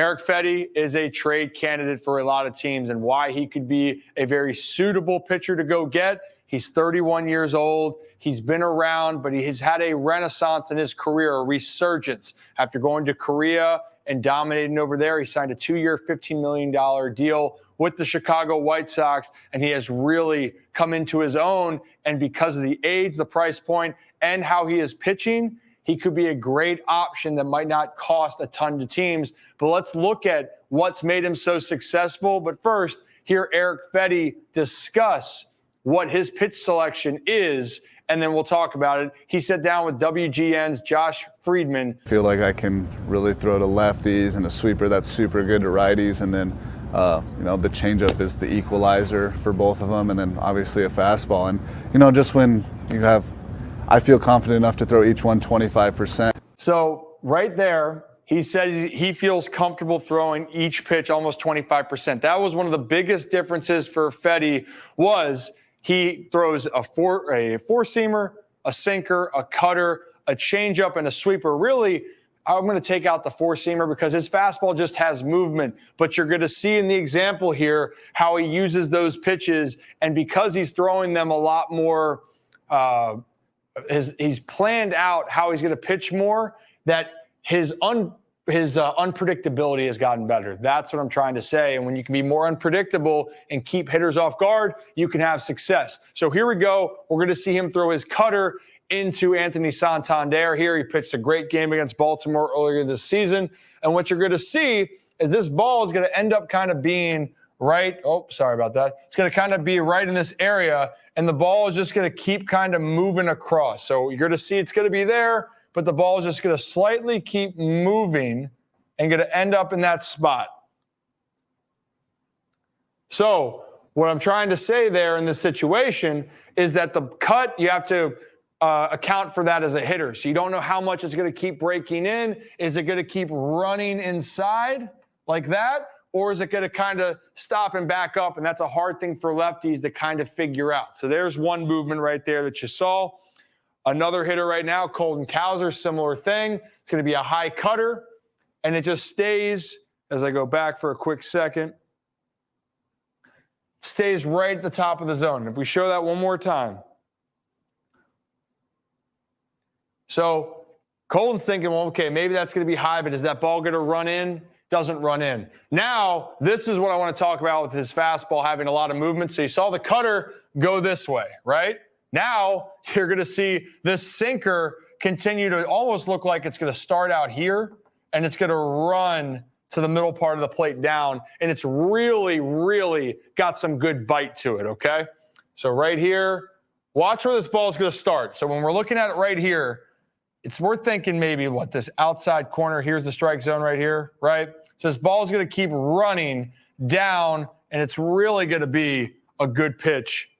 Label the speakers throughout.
Speaker 1: Erick Fedde is a trade candidate for a lot of teams, and why he could be a very suitable pitcher to go get. He's 31 years old. He's been around, but he has had a renaissance in his career, a resurgence. After going to Korea and dominating over there, he signed a 2-year, $15 million deal with the Chicago White Sox, and he has really come into his own. And because of the age, the price point, and how he is pitching, he could be a great option that might not cost a ton to teams. But let's look at what's made him so successful. But first, hear Erick Fedde discuss what his pitch selection is, and then we'll talk about it. He sat down with WGN's Josh Friedman.
Speaker 2: I feel like I can really throw to lefties, and a sweeper that's super good to righties, and then the changeup is the equalizer for both of them, and then obviously a fastball. And just when you have, I feel confident enough to throw each one 25%.
Speaker 1: So right there, he says he feels comfortable throwing each pitch almost 25%. That was one of the biggest differences for Fedde. Was he throws a four-seamer, a sinker, a cutter, a changeup, and a sweeper. Really, I'm going to take out the four-seamer because his fastball just has movement. But you're going to see in the example here how he uses those pitches, and because he's throwing them a lot more, he's planned out how he's going to pitch more, that his unpredictability has gotten better. That's what I'm trying to say. And when you can be more unpredictable and keep hitters off guard, you can have success. So here we go. We're going to see him throw his cutter into Anthony Santander here. He pitched a great game against Baltimore earlier this season. And what you're going to see is this ball is going to end up kind of being right. Oh, sorry about that. It's going to kind of be right in this area, and the ball is just going to keep kind of moving across. So you're going to see it's going to be there, but the ball is just going to slightly keep moving and going to end up in that spot. So what I'm trying to say there in this situation is that the cut, you have to account for that as a hitter. So you don't know how much it's going to keep breaking in. Is it going to keep running inside like that? Or is it going to kind of stop and back up? And that's a hard thing for lefties to kind of figure out. So there's one movement right there that you saw. Another hitter right now, Colton Cowser, similar thing. It's going to be a high cutter, and it just stays, as I go back for a quick second, stays right at the top of the zone. If we show that one more time. So Colton's thinking, well, okay, maybe that's going to be high, but is that ball going to run in? Doesn't run in. Now, this is what I want to talk about with his fastball having a lot of movement. So you saw the cutter go this way, right? Now, you're going to see this sinker continue to almost look like it's going to start out here, and it's going to run to the middle part of the plate down, and it's really, really got some good bite to it, okay? So right here, watch where this ball is going to start. So when we're looking at it right here, it's worth thinking maybe what this outside corner, here's the strike zone right here, right? So this ball is going to keep running down, and it's really going to be a good pitch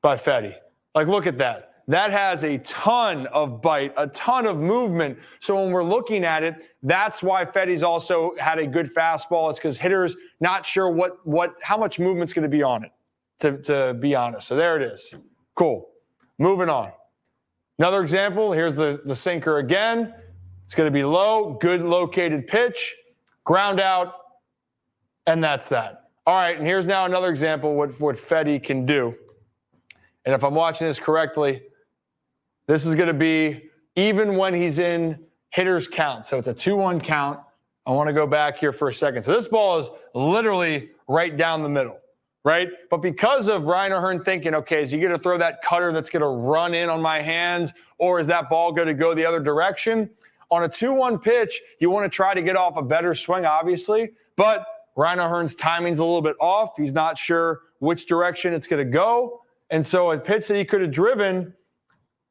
Speaker 1: by Fedde. Like, look at that. That has a ton of bite, a ton of movement. So when we're looking at it, that's why Fedde's also had a good fastball. It's because hitters not sure how much movement's going to be on it, to be honest. So there it is. Cool. Moving on. Another example, here's the sinker again. It's going to be low, good located pitch, ground out, and that's that. All right, and here's now another example what Fedde can do. And if I'm watching this correctly, this is going to be even when he's in hitter's count. So it's a 2-1 count. I want to go back here for a second. So this ball is literally right down the middle, right? But because of Ryan O'Hearn thinking, okay, is he going to throw that cutter that's going to run in on my hands, or is that ball going to go the other direction? On a 2-1 pitch, you want to try to get off a better swing, obviously, but Ryan O'Hearn's timing's a little bit off. He's not sure which direction it's going to go. And so a pitch that he could have driven,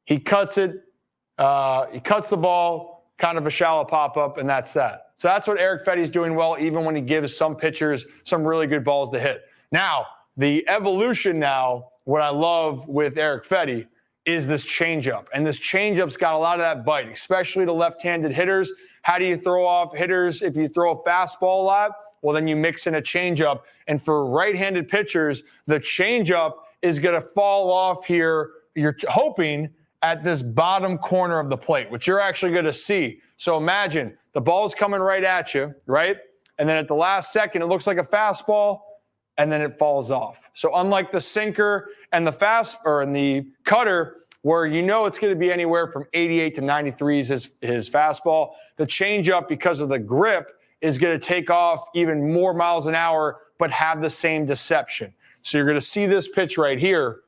Speaker 1: he cuts it. He cuts the ball, kind of a shallow pop-up, and that's that. So that's what Erick Fedde's doing well, even when he gives some pitchers some really good balls to hit. Now, the evolution now, what I love with Erick Fedde is this changeup. And this changeup's got a lot of that bite, especially to left-handed hitters. How do you throw off hitters if you throw a fastball a lot? Well, then you mix in a changeup. And for right-handed pitchers, the changeup is going to fall off here, you're hoping, at this bottom corner of the plate, which you're actually going to see. So imagine the ball's coming right at you, right? And then at the last second, it looks like a fastball, and then it falls off. So unlike the sinker and the cutter, where you know it's going to be anywhere from 88 to 93 is his fastball, the changeup, because of the grip, is going to take off even more miles an hour, but have the same deception. So you're going to see this pitch right here,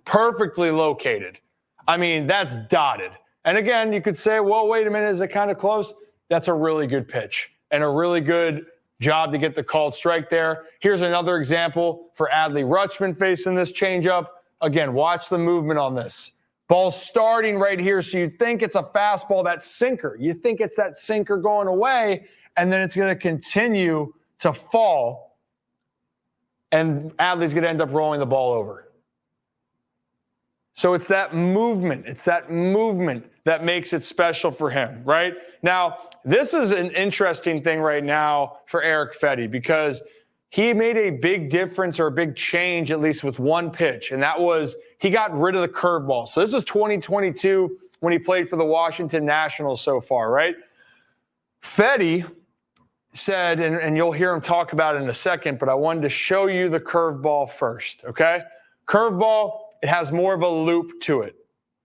Speaker 1: perfectly located. I mean, that's dotted. And again, you could say, well, wait a minute, is it kind of close? That's a really good pitch and a really good job to get the called strike there. Here's another example for Adley Rutschman facing this changeup. Again, watch the movement on this. Ball starting right here, so you think it's a fastball, that sinker. You think it's that sinker going away, and then it's going to continue to fall, and Adley's going to end up rolling the ball over. So it's that movement. It's that movement that makes it special for him, right? Now, this is an interesting thing right now for Erick Fedde, because he made a big difference, or a big change, at least with one pitch, and that was he got rid of the curveball. So this is 2022 when he played for the Washington Nationals so far, right? Fedde said, and you'll hear him talk about it in a second, but I wanted to show you the curveball first, okay? Curveball, it has more of a loop to it,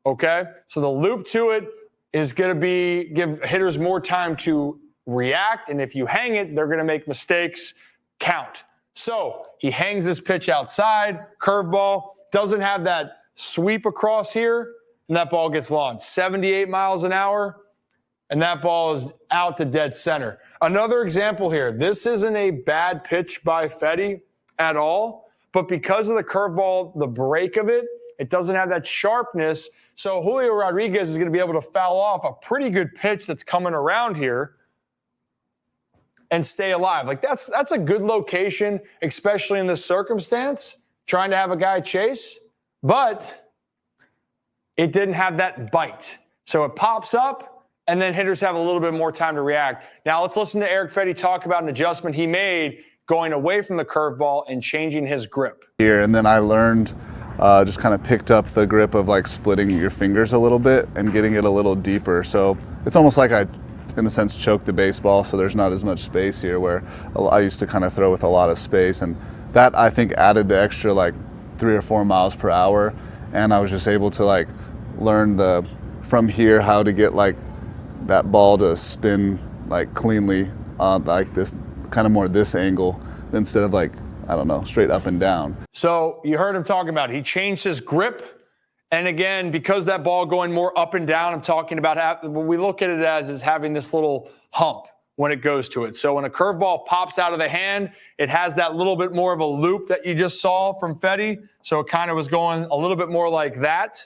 Speaker 1: okay? So the loop to it is going to give hitters more time to react, and if you hang it, they're going to make mistakes count. So he hangs this pitch outside, curveball, doesn't have that sweep across here, and that ball gets launched 78 miles an hour, and that ball is out to dead center. Another example here, this isn't a bad pitch by Fedde at all, but because of the curveball, the break of it, it doesn't have that sharpness. So Julio Rodriguez is going to be able to foul off a pretty good pitch that's coming around here and stay alive. Like that's a good location, especially in this circumstance, trying to have a guy chase, but it didn't have that bite. So it pops up, and then hitters have a little bit more time to react. Now let's listen to Erick Fedde talk about an adjustment he made going away from the curveball and changing his grip.
Speaker 2: Here, and then I learned, just kind of picked up the grip of like splitting your fingers a little bit and getting it a little deeper. So it's almost like I, in a sense, choke the baseball, so there's not as much space here, where I used to kind of throw with a lot of space, and that I think added the extra like 3 or 4 miles per hour, and I was just able to like learn from here how to get like that ball to spin like cleanly on like this kind of more this angle instead of like, I don't know, straight up and down.
Speaker 1: So you heard him talking about it. He changed his grip. And again, because that ball going more up and down, I'm talking about when we look at it as having this little hump when it goes to it. So when a curveball pops out of the hand, it has that little bit more of a loop that you just saw from Fedde. So it kind of was going a little bit more like that.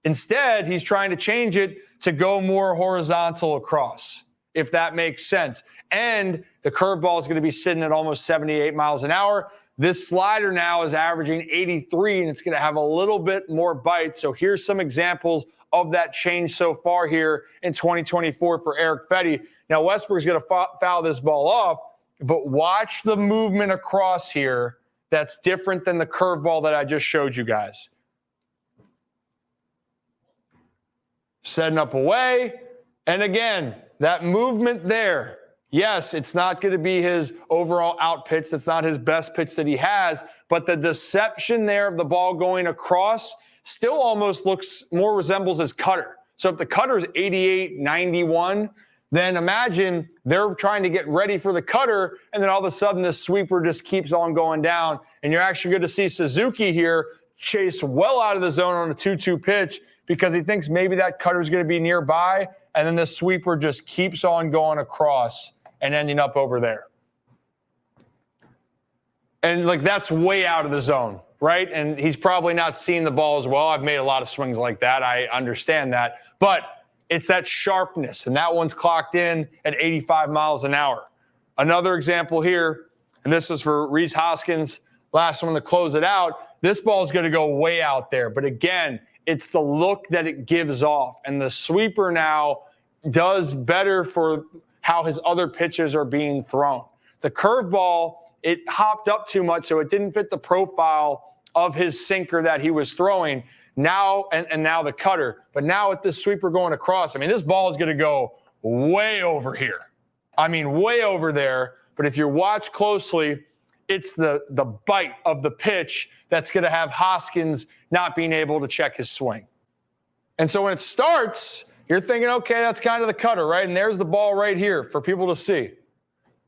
Speaker 1: Instead, he's trying to change it to go more horizontal across, if that makes sense. And the curveball is going to be sitting at almost 78 miles an hour. This slider now is averaging 83, and it's going to have a little bit more bite. So here's some examples of that change so far here in 2024 for Erick Fedde. Now, Westbrook's going to foul this ball off, but watch the movement across here that's different than the curveball that I just showed you guys. Setting up away, and again, that movement there. Yes, it's not going to be his overall out pitch. That's not his best pitch that he has, but the deception there of the ball going across still almost more resembles his cutter. So if the cutter is 88, 91, then imagine they're trying to get ready for the cutter, and then all of a sudden this sweeper just keeps on going down, and you're actually going to see Suzuki here chase well out of the zone on a 2-2 pitch because he thinks maybe that cutter is going to be nearby, and then the sweeper just keeps on going across and ending up over there. And like that's way out of the zone, right? And he's probably not seeing the ball as well. I've made a lot of swings like that. I understand that. But it's that sharpness, and that one's clocked in at 85 miles an hour. Another example here, and this was for Rhys Hoskins, last one to close it out. This ball is going to go way out there. But again, it's the look that it gives off. And the sweeper now does better for how his other pitches are being thrown. The curveball, it hopped up too much, so it didn't fit the profile of his sinker that he was throwing. Now, and now the cutter. But now with this sweeper going across, I mean, this ball is going to go way over here. I mean, way over there. But if you watch closely, it's the bite of the pitch that's going to have Hoskins not being able to check his swing. And so when it starts, you're thinking, okay, that's kind of the cutter, right? And there's the ball right here for people to see.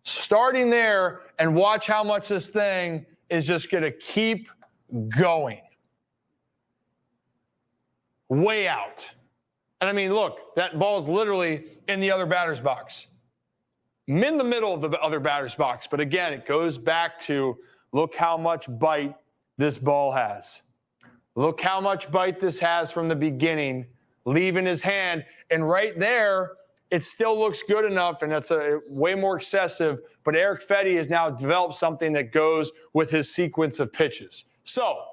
Speaker 1: Starting there, and watch how much this thing is just going to keep going. Way out. And I mean, look, that ball is literally in the other batter's box. I'm in the middle of the other batter's box. But again, it goes back to look how much bite this ball has. Look how much bite this has from the beginning, leaving his hand. And right there, it still looks good enough, and that's way more excessive. But Erick Fedde has now developed something that goes with his sequence of pitches. So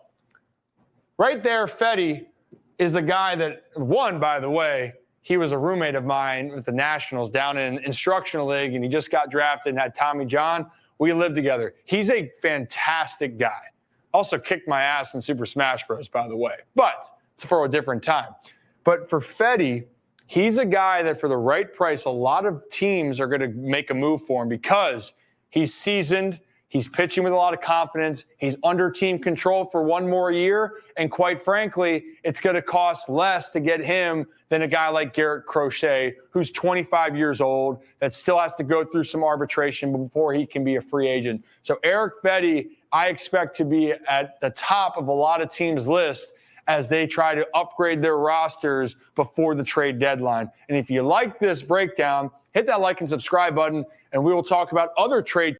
Speaker 1: right there, Fedde is a guy that won, by the way. He was a roommate of mine with the Nationals down in Instructional League, and he just got drafted and had Tommy John. We lived together. He's a fantastic guy. Also kicked my ass in Super Smash Bros., by the way. But it's for a different time. But for Fedde, he's a guy that for the right price, a lot of teams are going to make a move for him because he's seasoned. He's pitching with a lot of confidence. He's under team control for one more year. And quite frankly, it's going to cost less to get him than a guy like Garrett Crochet, who's 25 years old, that still has to go through some arbitration before he can be a free agent. So Erick Fedde, I expect to be at the top of a lot of teams' list as they try to upgrade their rosters before the trade deadline. And if you like this breakdown, hit that like and subscribe button, and we will talk about other trade